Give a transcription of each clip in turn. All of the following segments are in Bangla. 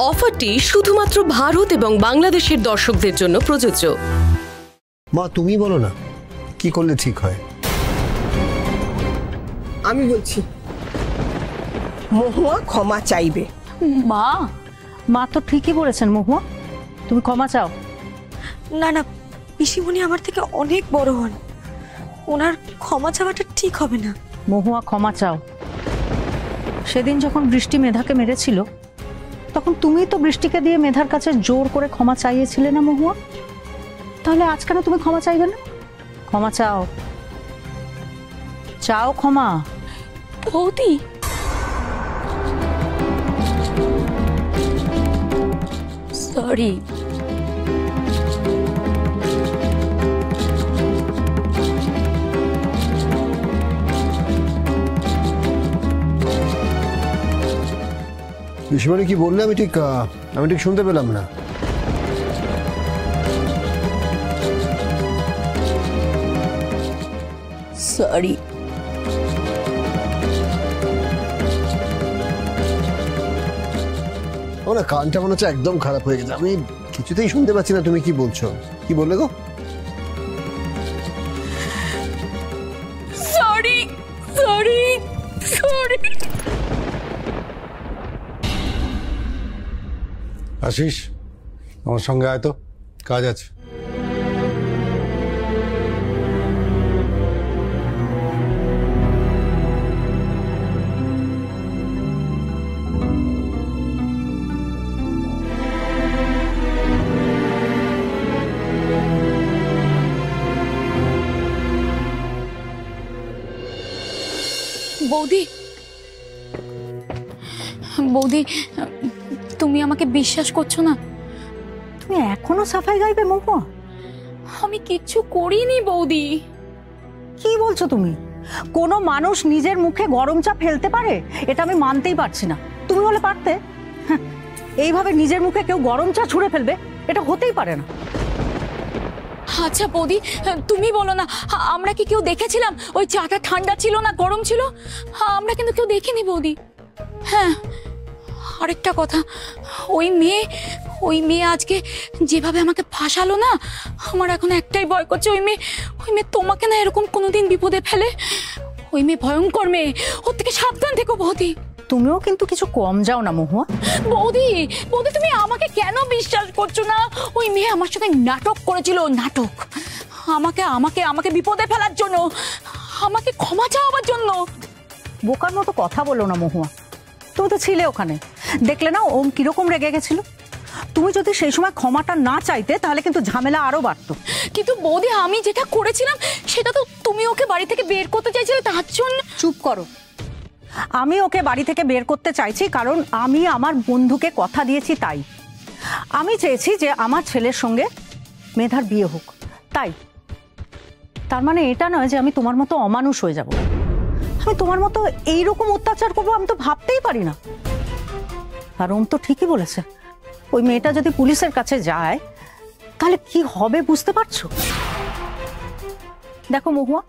অফারটি শুধুমাত্র ভারত এবং বাংলাদেশের দর্শকদের জন্য প্রযোজ্য। মা তুমি বলো না কি করলে ঠিক হয়। আমি বলছি মহুয়া ক্ষমা চাইবে। মা মা তো ঠিকই বলেছেন মহুয়া, তুমি ক্ষমা চাও। না না, পিসিমণি আমার থেকে অনেক বড় হন, ওনার ক্ষমা চাওয়াটা ঠিক হবে না। মহুয়া ক্ষমা চাও। সেদিন যখন বৃষ্টি মেধাকে মেরেছিল তখন তুমি তো বৃষ্টিকে দিয়ে মেধার কাছে জোর করে ক্ষমা চাইয়েছিলে না মহুয়া? তাহলে আজ কেন তুমি ক্ষমা চাইবে না? ক্ষমা চাও, চাও ক্ষমা। বৌদি সরি। পিসিমণি কি বললে আমি ঠিক শুনতে পেলাম না। সরি। না কানটা মনে হচ্ছে একদম খারাপ হয়ে গেছে, আমি কিছুতেই শুনতে পাচ্ছি না তুমি কি বলছো। কি বললে গো? Sorry sorry sorry. আশিস আমার সঙ্গে আয় তো, কাজ আছে। বৌদি বৌদি তুমি আমাকে বিশ্বাস করছো না? তুমি এখনো সাফাই গাইবে মহুয়া? আমি কিচ্ছু করিনি বৌদি। কি বলছো তুমি? কোনো মানুষ নিজের মুখে গরম চা ফেলতে পারে? এটা আমি মানতেই পারছি না। তুমি বলে পারতে? এইভাবে নিজের মুখে কেউ গরম চা ছুঁড়ে ফেলবে? এটা হতেই পারে না। আচ্ছা বৌদি তুমি বলো না, আমরা কি কেউ দেখেছিলাম ওই চাটা ঠান্ডা ছিল না গরম ছিল? আমরা কিন্তু কেউ দেখিনি বৌদি। হ্যাঁ আরেকটা কথা, ওই মেয়ে আজকে যেভাবে আমাকে ফাঁসালো না, আমার এখন একটাই ভয় করছে ওই মেয়ে তোমাকে না এরকম কোনোদিন বিপদে ফেলে। ওই মেয়ে ভয়ঙ্কর মেয়ে, ওর থেকে সাবধান থেকো বৌদি। তুমিও কিন্তু কিছু কম যাও না মহুয়া। বৌদি তুমি আমাকে কেন বিশ্বাস করছো না? ওই মেয়ে আমার সাথে নাটক করেছিল, নাটক। আমাকে আমাকে আমাকে বিপদে ফেলার জন্য, আমাকে ক্ষমা চাওয়ার জন্য। বোকার মতো কথা বলো না মহুয়া। তুমি তো ছিলে ওখানে, দেখলে না ওম কিরকম রেগে গেছিল। তুমি যদি সেই সময় ক্ষমাটা না চাইতে তাহলে কিন্তু ঝামেলা আরো বাড়তো। কিন্তু বৌদি আমি যেটা করেছিলাম সেটা তো তুমি ওকে বাড়ি থেকে বের করতে চাইছিলে, তার জন্য। চুপ করো। আমি ওকে বাড়ি থেকে বের করতে চাইছি কারণ আমি আমার বন্ধুকে কথা দিয়েছি, তাই আমি চেয়েছি যে আমার ছেলের সঙ্গে মেধার বিয়ে হোক। তাই তার মানে এটা নয় যে আমি তোমার মতো অমানুষ হয়ে যাব। আমি তোমার মতো এইরকম অত্যাচার করবো আমি তো ভাবতেই পারি না। আর ওম তো ঠিকই বলেছে, ওই মেয়েটা যদি পুলিশের কাছে যায় তাহলে কি হবে বুঝতে পারছো? দেখো মহুয়া,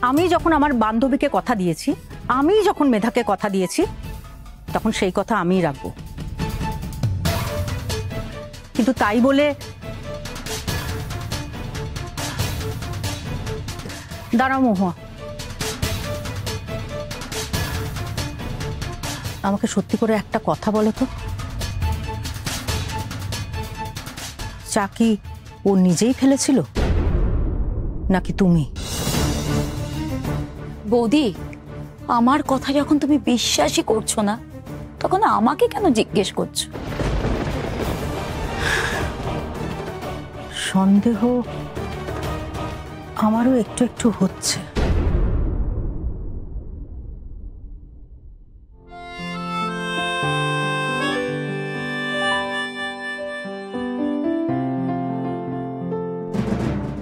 আমি যখন আমার বান্ধবীকে কথা দিয়েছি, আমি যখন মেধাকে কথা দিয়েছি, তখন সেই কথা আমিই রাখবো। কিন্তু তাই বলে দাঁড়াও মহুয়া, আমাকে সত্যি করে একটা কথা বলো তো, চা কি ও নিজেই ফেলেছিল নাকি তুমি? বৌদি আমার কথা যখন তুমি বিশ্বাসই করছো না, তখন আমাকে কেন জিজ্ঞেস করছো? সন্দেহ আমারও একটু একটু হচ্ছে।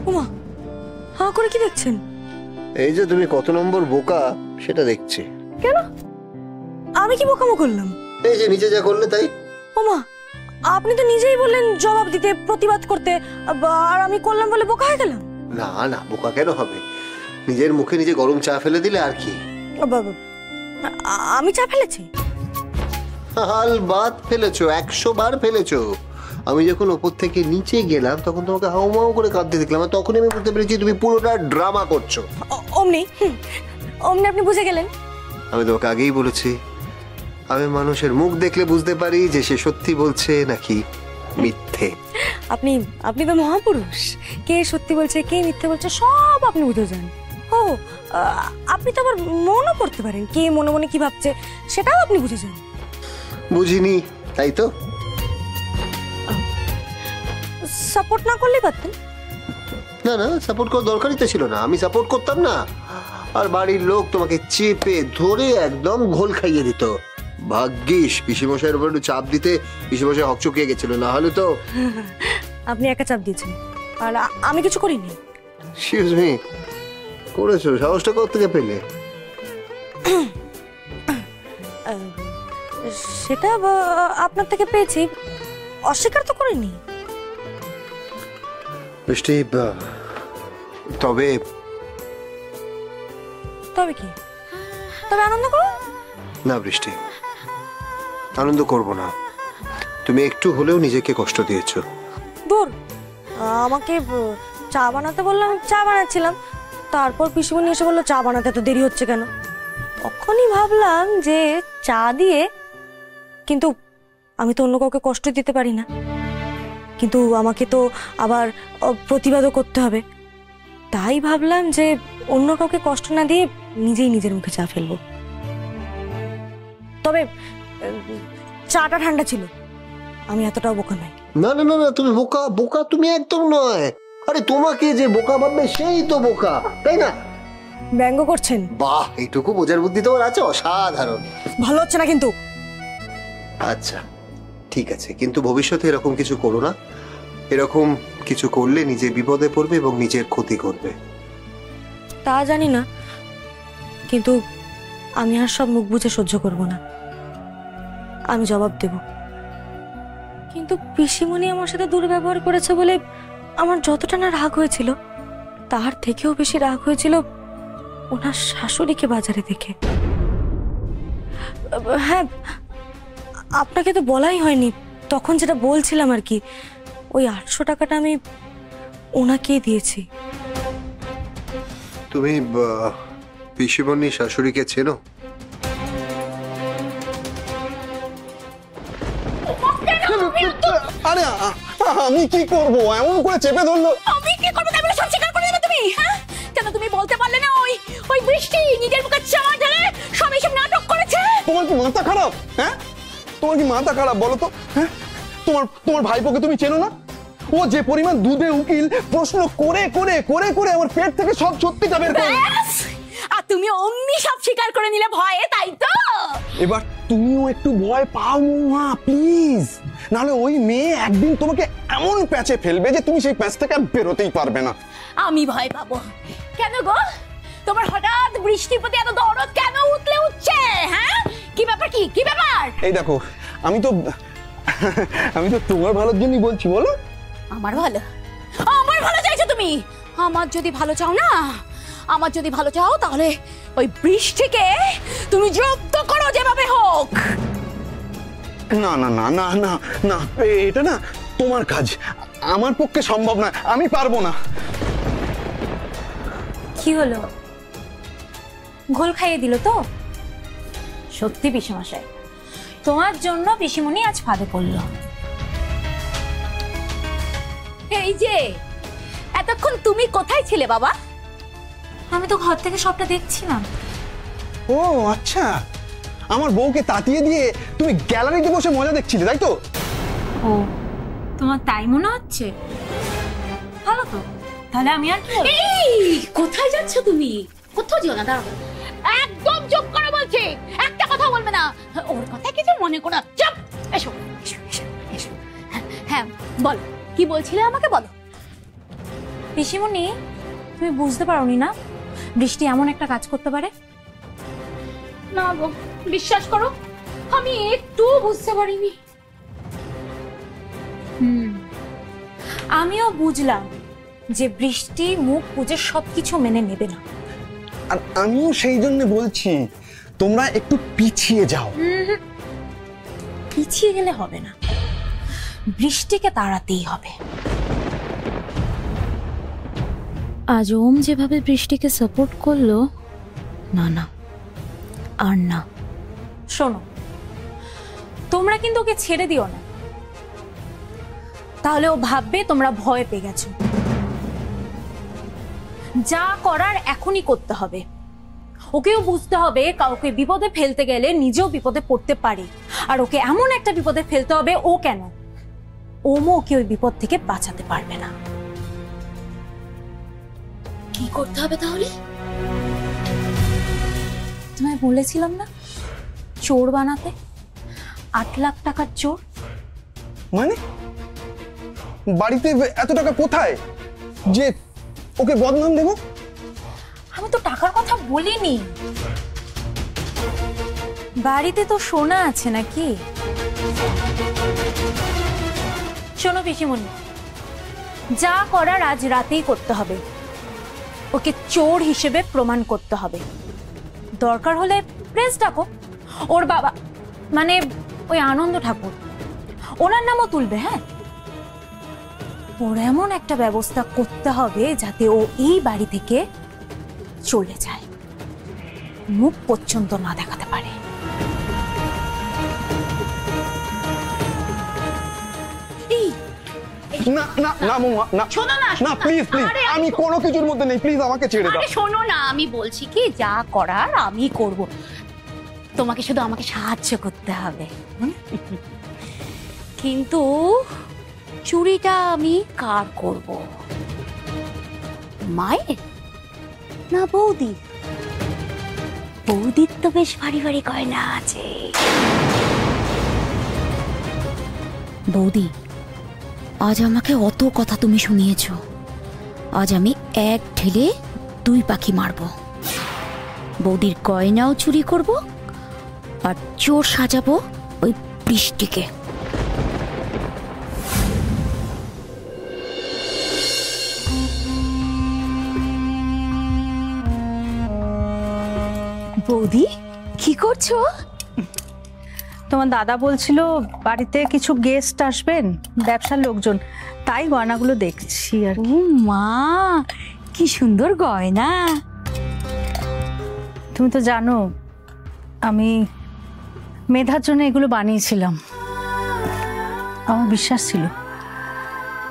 ওমা, হাঁ করে কি দেখছেন? এই যে তুমি কত নম্বর বোকা সেটা দেখছি। কেন? আমি কি বোকামো করলাম? এই যে নিজে যা করলে তাই। ওমা, আপনি তো নিজেই বললেন জবাব দিতে, প্রতিবাদ করতে, আর আমি করলাম বলে বোকা হয়ে গেলাম? না না, বোকা কেন হবে? নিজের মুখে নিজে গরম চা ফেলে দিলে আর কি। আমি চা ফেলেছি? আলবাত ফেলেছো, 100 বার ফেলেছো। আমি যখন ওপর থেকে নিচে গেলাম তখন তোমাকে হাউমাউ করে কাঁদতে দেখলাম, আর তখনই আমি বুঝতে পেরেছি তুমি পুরোটা ড্রামা করছো। অমনি অমনি আপনি বুঝে গেলেন? আমি তোমাকে আগেই বলেছি, আমি মানুষের মুখ দেখলে বুঝতে পারি যে সে সত্যি বলছে নাকি মিথ্যে। আপনি আপনি তো মহাপুরুষ, কে সত্যি বলছে কে মিথ্যে বলছে সব আপনি বুঝে যান। ও আপনি তো আবার মনও করতে পারেন, কে মনে মনে কি ভাবছে সেটাও আপনি বুঝে যান। বুঝিনি তাই তো। সাপোর্ট না করলেই পারতেন। না না, সাপোর্ট করার দরকারই তো ছিল না, আমি সাপোর্ট করতাম না, আর বাড়ির লোক তোমাকে চেপে ধরে একদম ঘোল খাইয়ে দিত। ভাগ্যিস পিসিমশাইয়ের উপর একটু চাপ দিতে পিসিমশাই হকচকিয়ে গেছিল, না হলে তো। আপনি একা চাপ দিয়েছেন, আর আমি কিছু করিনি। এক্সকিউজ মি, করেছো? সাহসটা কোথা থেকে পেলে? সেটা আপনার থেকে পেয়েছি, অস্বীকার তো করিনি। বৃষ্টি, তবে তবে কি? তবে আনন্দ করো না বৃষ্টি, আনন্দ করব না। তুমি একটু হলেও নিজেকে কষ্ট দিয়েছো। দূর, আমাকে চা বানাতে বললাম, চা বানাচ্ছিলাম, তারপর পিসিমণি এসে বললো চা বানাতে এত দেরি হচ্ছে কেন। তখনই ভাবলাম যে চা দিয়ে, কিন্তু আমি তো অন্য কাউকে কষ্ট দিতে পারি না, কিন্তু আমাকে তো আবার প্রতিবাদও করতে হবে। তাই ভাবলাম যে অন্য কাউকে কষ্ট না দিয়ে নিজেই নিজের মুখে চা ফেলবো। তবে চাটা ঠান্ডা ছিল, আমি এতটাও বোকা নই। না না না না, তুমি বোকা, বোকা তুমি একদম নয়। আরে তোমাকে যে বোকা ভাববে সেই তো বোকা, তাই না? ব্যঙ্গ করছেন? বাহ, এইটুকু বোঝার বুদ্ধি তোমার আছে, অসাধারণ। ভালো হচ্ছে না কিন্তু। আচ্ছা ঠিক আছে, কিন্তু ভবিষ্যতে এরকম কিছু করো না। এরকম কিছু করলে নিজে বিপদে পড়বে এবং নিজের ক্ষতি করবে। তা জানি না, কিন্তু আমি আর সব মুখ বুঝে সহ্য করব না, আমি জবাব দেব। কিন্তু পিসিমণি আমার সাথে দুর্ব্যবহার করেছে বলে আমার যতটা না রাগ হয়েছিল, তার থেকেও বেশি রাগ হয়েছিল ওনার শাশুড়িকে বাজারে দেখে। হ্যাঁ, আপনাকে তো বলাই হয়নি, তখন যেটা বলছিলাম আর কি, ওই 800 টাকাটা আমি ওনাকেই দিয়েছি। তুমি পিসিমণি শাশুড়িকে চেনো? আরে আমি কি করব, এমন করে চেপে ধরলো। আমি কি করব? তাই বলে সব স্বীকার করে দেবে তুমি? হ্যাঁ, কেন তুমি বলতে পারলে না ওই বৃষ্টি নিজের মুখে চা ঢেলে সব এসব নাটক করেছে? তোমার কি মাথা খারাপ? হ্যাঁ, তোমার কি মাথা খারাপ বলো তো? হ্যাঁ, তোমার ভাইপোকে তুমি চেনো না? ও যে পরিমাণ দুধে উকিল প্রশ্ন করে করে করে করে আমার পেট থেকে সব সত্যিটা বের করে। আর তুমি অমনি সব স্বীকার করে নিলে ভয়ে, তাই তো? এবার তুমিও একটু ভয় পাও মা, প্লিজ, নাহলে ওই মেয়ে একদিন তোমাকে এমন প্যাচে ফেলবে যে তুমি সেই প্যাচ থেকে বেরোতেই পারবে না। আমি ভয় পাবো কেন গো? তোমার হঠাৎ বৃষ্টির প্রতি এত দরদ কেন উঠলে উঠছে? হ্যাঁ, কি ব্যাপার? কি ব্যাপার? এই দেখো, আমি তো তোমার ভালোর জন্যই বলছি। বলো। আমার ভালো? আমার ভালো চাইছো তুমি? আমার যদি ভালো চাও না, আমার যদি ভালো চাও তাহলে ওই বৃষ্টিকে তুমি জব্দ করো যেভাবে হোক। না না না না না না, এটা না তোমার কাজ, আমার পক্ষে সম্ভব না, আমি পারবো না। কি হলো, ঘোল খাইয়ে দিল তো? সত্যি পিসিমশাই, তোমার জন্য পিসিমণি আজ ফাঁদে পড়ল। এই যে, এতক্ষণ তুমি কোথায় ছিলে বাবা? আমি তো ঘর থেকে সবটা দেখছিলাম। ও আচ্ছা, আমার বউকে তাতিয়ে দিয়ে তুমি গ্যালারিতে বসে মজা দেখছিলে, তাই তো? ও, তোমার তাই মনে হচ্ছে? ভালো তো, তাহলে আমি আর কি? এই, কোথায় যাচ্ছ তুমি? কোথাও যেও না, দাঁড়াও। একদম চুপ করো বলছি, একটা কথা বলবে না। ওর কথা কিছু মনে করো না, চুপ। এসো এসো এসো এসো। হ্যাঁ বল, কি বলছিলে আমাকে বলো। পিসিমণি, তুমি বুঝতে পারোনি না বৃষ্টি এমন একটা কাজ করতে পারে? না গো, বিশ্বাস করো আমি একটু বুঝতে পারিনি। আমিও বুঝলাম যে বৃষ্টি মুখ বুঝে সবকিছু মেনে নেবে না, আর আমিও সেই জন্য বলছি তোমরা একটু পিছিয়ে যাও। পিছিয়ে গেলে হবে না, বৃষ্টিকে তাড়াতেই হবে। আজ ওম যেভাবে বৃষ্টিকে সাপোর্ট করলো, না না আর না। শোনো, তোমরা কিন্তু ওকে ছেড়ে দিও না, তাহলে ও ভাববে তোমরা ভয় পেয়ে গেছো। যা করার এখনই করতে হবে। ওকেও বুঝতে হবে কাউকে বিপদে ফেলতে গেলে নিজেও বিপদে পড়তে পারে, আর ওকে এমন একটা বিপদে ফেলতে হবে ও কেন, ওমও ওকে ওই বিপদ থেকে বাঁচাতে পারবে না। কি করতে হবে তাহলে? তোমায় বলেছিলাম না চোর বানাতে, 8 লাখ টাকার চোর। মানে বাড়িতে এত টাকা কোথায় যে ওকে বদনাম দেব? আমি তো টাকার কথা বলিনি, বাড়িতে তো সোনা আছে নাকি। শোনো পিসিমণি, যা করার আজ রাতেই করতে হবে। ওকে চোর হিসেবে প্রমাণ করতে হবে। দরকার হলে প্রেস ডাকো, ওর বাবা মানে ওই আনন্দ ঠাকুর, ওনার নামও তুলবে। হ্যাঁ, ওর এমন একটা ব্যবস্থা করতে হবে যাতে ও এই বাড়ি থেকে চলে যায়, মুখ পর্যন্ত না দেখাতে পারে। না না না মৌমা, না শোনো না, না প্লিজ প্লিজ, আমি কোনো কিছুর মধ্যে নেই, প্লিজ আমাকে ছেড়ে দাও। আরে শোনো না, আমি বলছি কি যা করার আমি করব, তোমাকে শুধু আমাকে সাহায্য করতে হবে। কিন্তু চুরিটা আমি কার করব, মায়ের না বৌদির? বৌদির তো বেশ ভারী ভারী গয়না আছে। বৌদি, আজ আমাকে অত কথা তুমি শুনিয়েছ, আজ আমি এক ঢিলে 2 পাখি মারব। বৌদির গয়নাও চুরি করব আর চোর সাজাবো ওই বৃষ্টিকে। বৌদি কি করছো? তোমার দাদা বলছিল বাড়িতে কিছু গেস্ট আসবেন, ব্যবসার লোকজন, তাই গয়নাগুলো দেখছি আর কি। ও মা, কি সুন্দর গয়না। তুমি তো জানো আমি মেধার জন্য এগুলো বানিয়েছিলাম। আমার বিশ্বাস ছিল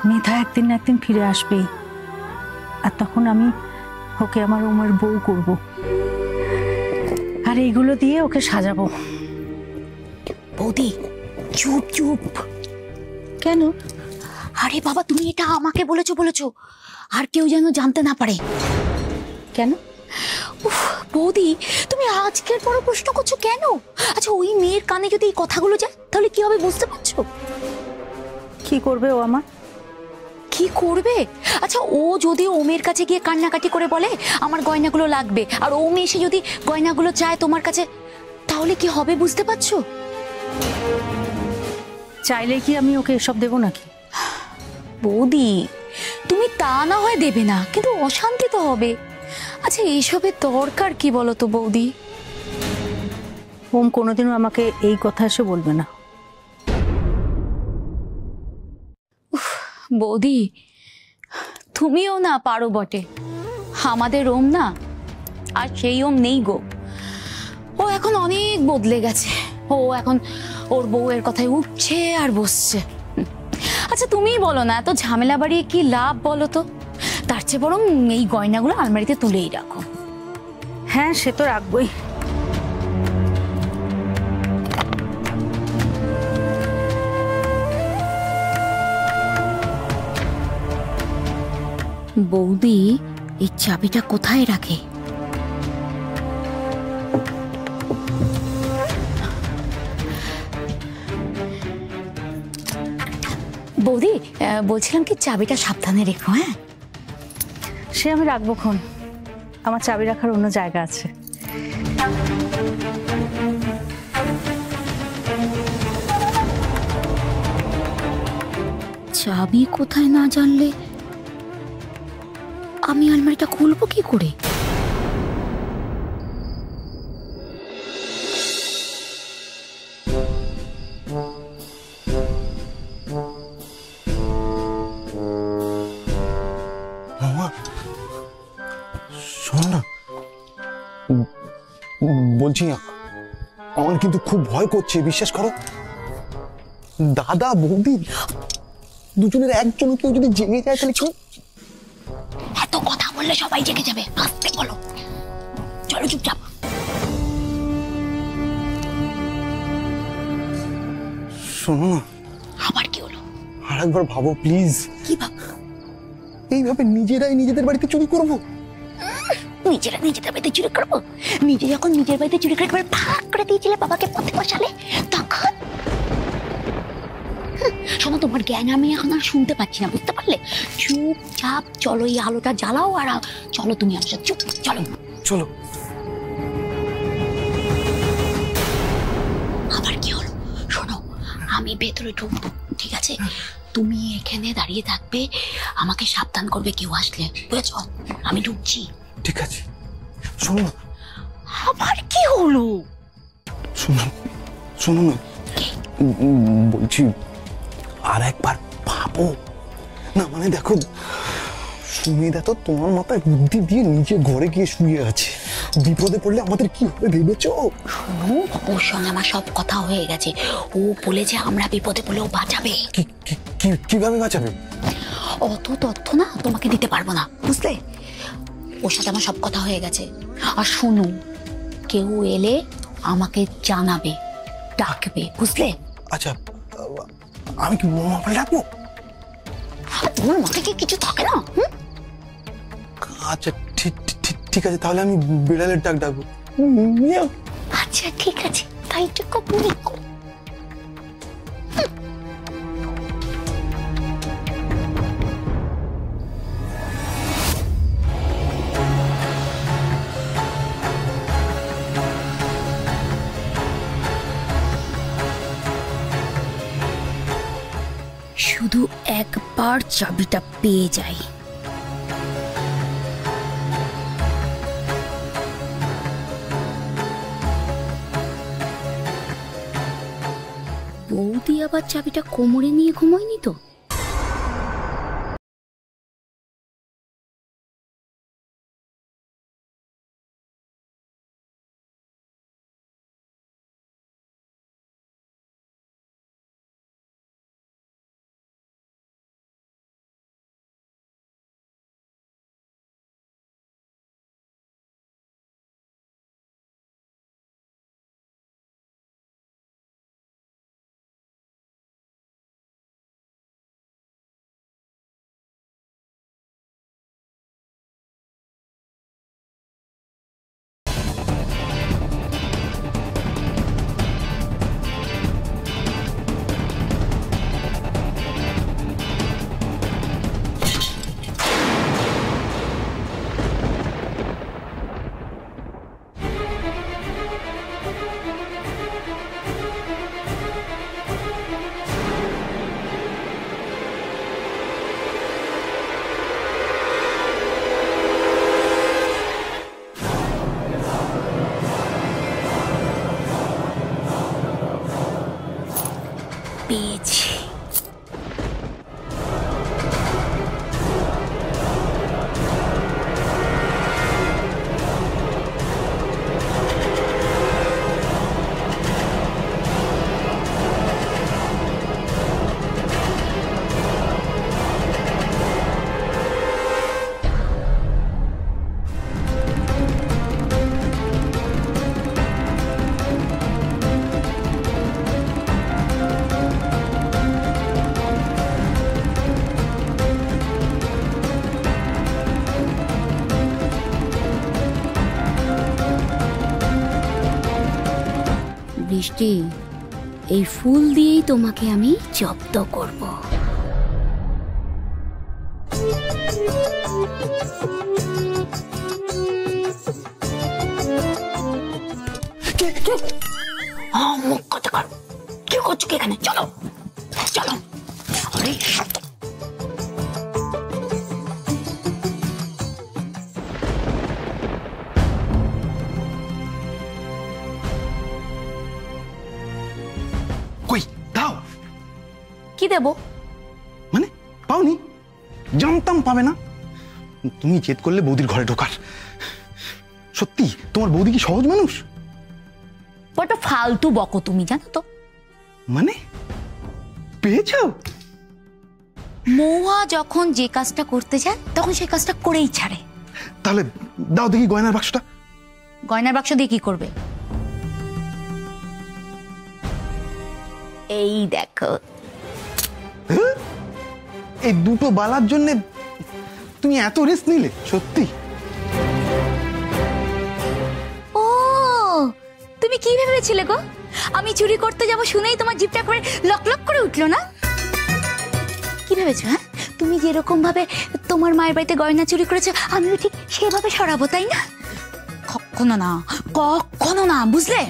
মেধা একদিন না একদিন ফিরে আসবেই, আর তখন আমি ওকে আমার ওমের বউ করব, আর এইগুলো দিয়ে ওকে সাজাবো। বৌদি চুপ চুপ। কেন? আরে বাবা, তুমি এটা আমাকে বলেছো, আর কেউ যেন জানতে না পারে। কেন? উফ বৌদি, তুমি আজকের পর প্রশ্ন করছো কেন? আচ্ছা, ওই মেয়ের কানে যদি এই কথাগুলো যায় তাহলে কি হবে বুঝতে পারছো? কি করবে ও আমার? কি করবে? আচ্ছা, ও যদি ওমের কাছে গিয়ে কান্নাকাটি করে বলে আমার গয়নাগুলো লাগবে, আর ওম এসে যদি গয়নাগুলো চায় তোমার কাছে, তাহলে কি হবে বুঝতে পারছো? চাইলে কি আমি ওকে এসব দেবো নাকি? বৌদি, তুমি তা না হয় দেবে না, কিন্তু অশান্তি তো হবে। আচ্ছা, এইসবের দরকার কি বলো তো বৌদি? ওম কোনোদিনও আমাকে এই কথা এসে বলবে না। বৌদি, তুমিও না পারো বটে, আমাদের ওম না আর সেই ওম নেই গো। ও এখন অনেক বদলে গেছে, ও এখন ওর বউয়ের কথায় উঠছে আর বসছে। আচ্ছা, তুমিই বলো না, এত ঝামেলা বাড়িয়ে কি লাভ বলো তো? তার চেয়ে বরং এই গয়নাগুলো আলমারিতে তুলেই রাখো। হ্যাঁ, সে তো রাখবই। বৌদি এই চাবিটা কোথায় রাখে? বৌদি, বলছিলাম কি চাবিটা সাবধানে রেখো। হ্যাঁ, সে আমি রাখবো খন, আমার চাবি রাখার অন্য জায়গা আছে। চাবি কোথায় না জানলে আমি আলমারিটা খুলবো কি করে? বলছি আমার কিন্তু খুব ভয় করছে, বিশ্বাস করো। দাদা বৌদি দুজনের একজন কেউ যদি জেগে যায় তাহলে কি? এত কথা বললে সবাই জেগে যাবে, আস্তে বলো। চলো চুপচাপ। শোনো না, আবার কি হলো? আর একবার ভাবো প্লিজ। কি ভাব? এইভাবে নিজেরাই নিজেদের বাড়িতে চুরি করবো? নিজেরা নিজেদের বাড়িতে চুরি করবো? নিজে যখন নিজের বাড়িতে চুরি করে একবার ভাগ করে দিয়েছিলে, বাবাকে পথে বসালে, তখন শোনো, তোমার জ্ঞান আমি এখন আর শুনতে পাচ্ছি না, বুঝতে পারলে? চুপচাপ চলো, এই আলোটা জ্বালাও আর চলো তুমি আমার সাথে। চুপ, চলো চলো। আবার কি হলো? শোনো, আমি ভেতরে ঢুকবো, ঠিক আছে? তুমি এখানে দাঁড়িয়ে থাকবে, আমাকে সাবধান করবে কেউ আসলে, বুঝেছো? আমি ঢুকছি। ঠিক আছে, শোনো না। আবার কি হলো? শোনো, শোনো না, বলছি আর একবার ভাবো না। মানে দেখো, সুমেধা তো তোমার মাথায় বুদ্ধি দিয়ে নিজে ঘরে গিয়ে শুয়ে আছে, বিপদে পড়লে আমাদের কি হবে ভেবেছো? শোনো, ওর সঙ্গে আমার সব কথা হয়ে গেছে, ও বলেছে আমরা বিপদে পড়লে ও বাঁচাবে। কিভাবে বাঁচাবে? অত তথ্য না তোমাকে দিতে পারবো না, বুঝলে? ওর সাথে আমার সব কথা হয়ে গেছে। আর শোনো, কেউ এলে আমাকে জানাবে, ডাকবে, বুঝলে? আচ্ছা, আমি কি বোমা ফেলে রাখবো? তোমার মাথায় কি কিছু থাকে না? আচ্ছা ঠিক আছে, তাহলে আমি বিড়ালের ডাক ডাকবো। আচ্ছা ঠিক আছে, তাই তো কপনি। শুধু একবার চাবিটা পেয়ে যাই। বৌদি আবার চাবিটা কোমরে নিয়ে ঘুমোয়নি তো? পেয়েছি। বৃষ্টি, এই ফুল দিয়েই তোমাকে আমি জব্দ করব। মুখ কথা কর, কি করছো কি এখানে? চলো চলো। আরে কই দাও। কি দেব? মানে পাওনি? জানতাম পাবে না। তুমি জেদ করলে বৌদির ঘরে ঢোকার। সত্যি তোমার বৌদি কি সহজ মানুষ? বড্ড ফালতু বকো তুমি, জানো তো। মানে পেয়েছো? মৌয়া যখন যে কাজটা করতে যায় তখন সেই কাজটা করেই ছাড়ে। তাহলে দাও দেখি গয়নার বাক্সটা। গয়নার বাক্স দিয়ে কি করবে? এই দেখো। এই দুটো বালার জন্য তুমি এত রিস্ক নিলে? সত্যি? ও, তুমি কি ভেবেছিলে গো? আমি চুরি করতে যাব শুনেই তোমার জিভটা করে লক লক করে উঠলো না? কি ভেবেছো? হ্যাঁ, তুমি যেরকম ভাবে তোমার মায়ের বাড়িতে গয়না চুরি করেছো আমিও ঠিক সেভাবে সরাবো, তাই না? কখনো না, কখনো না, বুঝলে?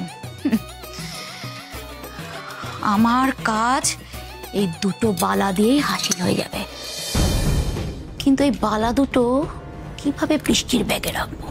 আমার কাজ এই দুটো বালা দিয়ে হাসিল হয়ে যাবে, কিন্তু এই বালা দুটো কিভাবে বৃষ্টির ব্যাগে রাখবো?